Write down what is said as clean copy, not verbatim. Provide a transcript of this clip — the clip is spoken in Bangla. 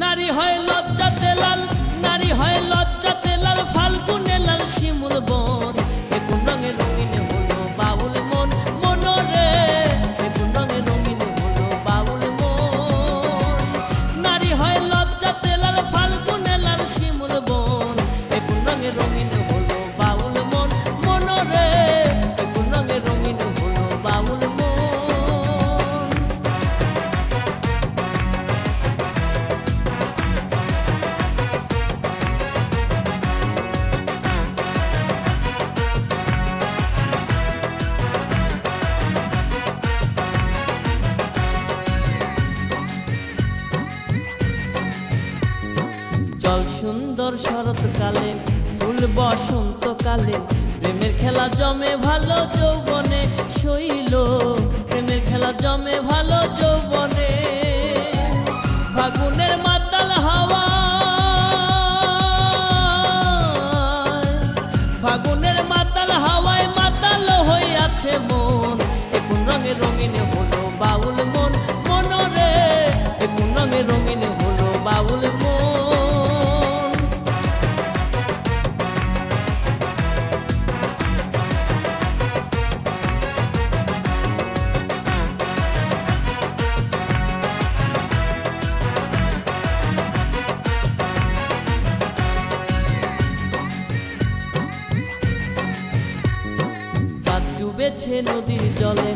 নারী হয় লজ্জাতে লাল, নারী হয় লজ্জাতে লাল, ফাল্গুনে লাল শিমুল বন। এ কোন রঙে রঙিন হলো বাউল মন, মনরে এ কোন রঙে রঙিন হলো বাউল মন। নারী হয় লজ্জাতে লাল, ফাল্গুনে লাল শিমুল বন। এ কোন রঙে রঙিন হলো বাউল মন, মনরে এ কোন রঙে রঙিন হলো বাউল মন। জল সুন্দর শরৎকালে, ফুল বসন্তকালে, প্রেমের খেলা জমে ভালো যৌবনে শৈল, প্রেমের খেলা জমে ভালো যৌবনে। ফাগুনের মাতাল হাওয়া, ফাগুনের মাতাল হাওয়ায় মাতাল হইয়াছে মন। এ কোন রঙে রঙিন হলো বাউল মন, মনরে এ কোন রঙে রঙিন হলো বাউল মন। চাঁদ ডুবেছে নদীর জলে,